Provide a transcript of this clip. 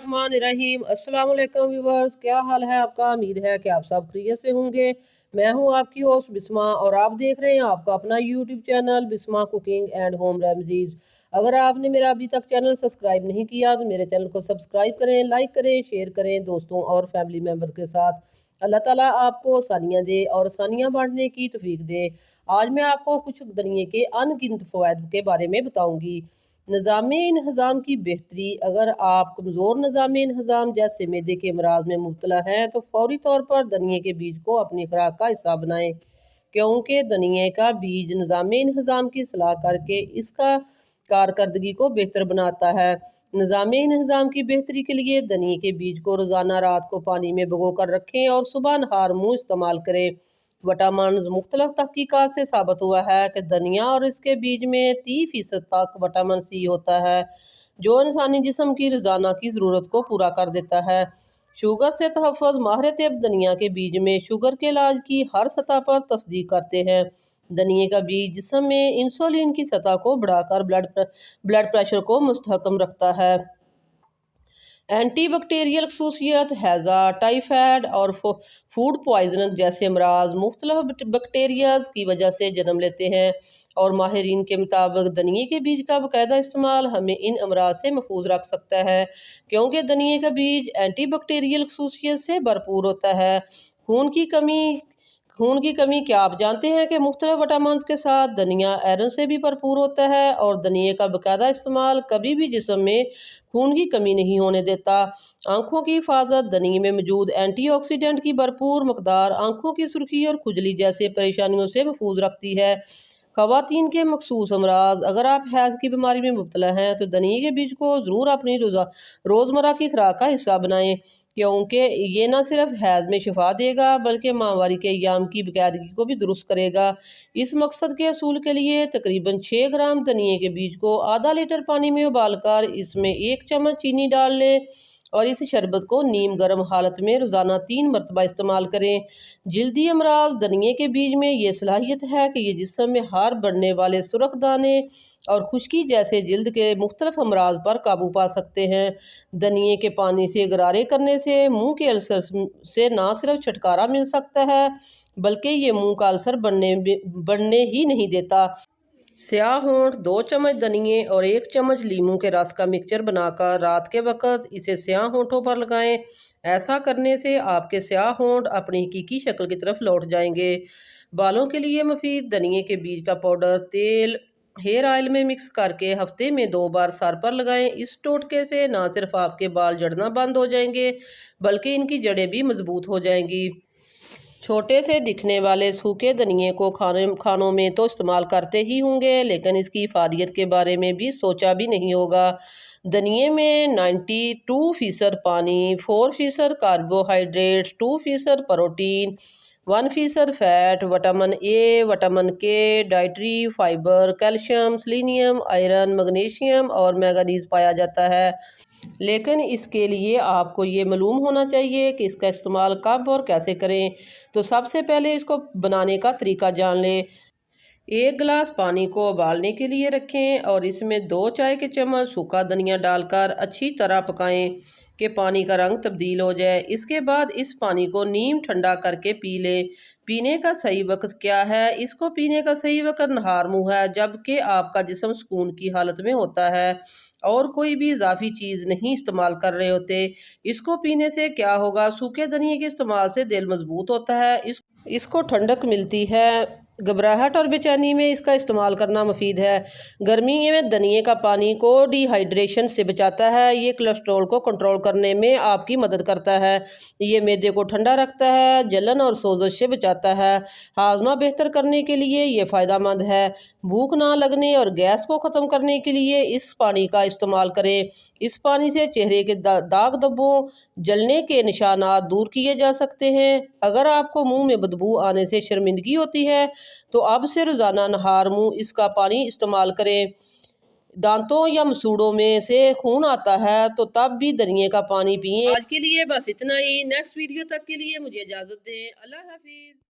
बिस्मिल्लाहिर्रहमानिर्रहीम। अस्सलाम वालेकुम व्यूअर्स, क्या हाल है आपका। उम्मीद है कि आप सब खैरियत से होंगे। मैं हूं आपकी होस्ट बिस्मा और आप देख रहे हैं आपका अपना YouTube channel Bisma cooking and home remedies. अगर आपने मेरा अभी तक चैनल सब्सक्राइब नहीं किया तो मेरे चैनल को सब्सक्राइब करें, लाइक करें, शेयर करें दोस्तों और फैमिली मेम्बर के साथ। अल्लाह ताला आपको आसानियाँ दे और आसानियाँ बांटने की तौफीक दे। आज मैं आपको कुछ दनिये के अनगिनत फ़वाइद के बारे में बताऊंगी। निज़ाम इंहज़ाम की बेहतरी। अगर आप कमज़ोर निज़ाम इंहज़ाम जैसे मैदे के अमराज में मुब्तला हैं तो फौरी तौर पर धनिए के बीज को अपनी खुराक का हिस्सा बनाएं, क्योंकि धनिए का बीज निज़ाम इंहज़ाम की सलाह करके इसका कारकर्दगी को बेहतर बनाता है। निज़ाम इंहज़ाम की बेहतरी के लिए धनिए के बीज को रोज़ाना रात को पानी में भिगो कर रखें और सुबह नहार मुँह इस्तेमाल करें। विटामिन मुख्तलिफ तहकीकात से साबित हुआ है कि धनिया और इसके बीज में 30% तक विटामिन सी होता है, जो इंसानी जिस्म की रोज़ाना की ज़रूरत को पूरा कर देता है। शुगर से तहफ़्फ़ुज़। माहिर तिब धनिया के बीज में शुगर के इलाज की हर सतह पर तस्दीक करते हैं। धनिए का बीज जिस्म में इंसुलिन की सतह को बढ़ाकर ब्लड प्रेशर को मुस्तहकम रखता है। एंटी बैक्टीरियल खसूसियत। हैज़ा, टाइफाइड और फूड पॉइजनिंग जैसे अमराज मुख्तलिफ बैक्टीरियाज की वजह से जन्म लेते हैं और माहिरीन के मुताबिक धनिए के बीज का बाकायदा इस्तेमाल हमें इन अमराज से महफूज रख सकता है, क्योंकि धनिए का बीज एंटी बैक्टीरियल खसूसियत से भरपूर होता है। खून की कमी। क्या आप जानते हैं कि मुख्तलिफ विटामिन के साथ धनिया आयरन से भी भरपूर होता है और धनिए का बाकायदा इस्तेमाल कभी भी जिस्म में खून की कमी नहीं होने देता। आंखों की हिफाजत। धनिए में मौजूद एंटीऑक्सीडेंट की भरपूर मकदार आंखों की सुर्खी और खुजली जैसे परेशानियों से महफूज रखती है। ख़वातीन के मखसूस अमराज। अगर आप हैज़ की बीमारी में मुब्तला हैं तो धनिए के बीज को ज़रूर अपनी रोज़मर्रा की खुराक का हिस्सा बनाएं, क्योंकि ये न सिर्फ हैज़ में शिफा देगा बल्कि माहवारी के अय्याम की बाकायदगी को भी दुरुस्त करेगा। इस मकसद के असूल के लिए तकरीबन 6 ग्राम धनिए के बीज को आधा लीटर पानी में उबालकर इसमें 1 चम्मच चीनी डाल लें और इस शरबत को नीम गर्म हालत में रोज़ाना 3 मरतबा इस्तेमाल करें। जल्दी अमराज। धनिए के बीज में ये सलाहियत है कि ये जिस्म में हार बढ़ने वाले सुर्ख दाने और खुश्की जैसे जल्द के मुख्तलिफ अमराज पर काबू पा सकते हैं। धनिए के पानी से गरारे करने से मुंह के अल्सर से ना सिर्फ छुटकारा मिल सकता है बल्कि ये मुंह का अल्सर बढ़ने ही नहीं देता। स्याह होंठ। 2 चम्मच धनिए और 1 चम्मच लीमू के रस का मिक्सचर बनाकर रात के वक्त इसे स्याह होंठों पर लगाएं। ऐसा करने से आपके स्याह होंठ अपनी हकीकी शक्ल की तरफ लौट जाएंगे। बालों के लिए मुफीद। धनिए के बीज का पाउडर तेल हेयर ऑयल में मिक्स करके हफ्ते में 2 बार सर पर लगाएं। इस टोटके से ना सिर्फ आपके बाल झड़ना बंद हो जाएंगे बल्कि इनकी जड़ें भी मजबूत हो जाएंगी। छोटे से दिखने वाले सूखे धनिए को खानों में तो इस्तेमाल करते ही होंगे, लेकिन इसकी इफादियत के बारे में भी सोचा भी नहीं होगा। धनिए में 92% पानी, 4% carbohydrates, 2% protein, 1% fat, vitamin A, vitamin K, dietary fibre, calcium, selenium, iron, magnesium और मैंगनीज पाया जाता है। लेकिन इसके लिए आपको ये मालूम होना चाहिए कि इसका इस्तेमाल कब और कैसे करें। तो सबसे पहले इसको बनाने का तरीका जान लें। 1 गिलास पानी को उबालने के लिए रखें और इसमें 2 चाय के चम्मच सूखा धनिया डालकर अच्छी तरह पकाएं कि पानी का रंग तब्दील हो जाए। इसके बाद इस पानी को नीम ठंडा करके पी लें। पीने का सही वक्त क्या है? इसको पीने का सही वक्त नहार मुँह है, जबकि आपका जिस्म सुकून की हालत में होता है और कोई भी इजाफी चीज़ नहीं इस्तेमाल कर रहे होते। इसको पीने से क्या होगा? सूखे धनिए के इस्तेमाल से दिल मजबूत होता है, इसको ठंडक मिलती है। घबराहट और बेचैनी में इसका इस्तेमाल करना मुफीद है। गर्मी में धनिए का पानी को डिहाइड्रेशन से बचाता है। ये कोलेस्ट्रॉल को कंट्रोल करने में आपकी मदद करता है। ये मैदे को ठंडा रखता है, जलन और सोजश से बचाता है। हाजमा बेहतर करने के लिए ये फ़ायदेमंद है। भूख ना लगने और गैस को ख़त्म करने के लिए इस पानी का इस्तेमाल करें। इस पानी से चेहरे के दाग धब्बों, जलने के निशानात दूर किए जा सकते हैं। अगर आपको मुंह में बदबू आने से शर्मिंदगी होती है तो अब से रोज़ाना नहार मुँह इसका पानी इस्तेमाल करें। दांतों या मसूड़ों में से खून आता है तो तब भी धनिए का पानी पिएं। आज के लिए बस इतना ही। नेक्स्ट वीडियो तक के लिए मुझे इजाज़त दें। अल्लाह हाफिज़।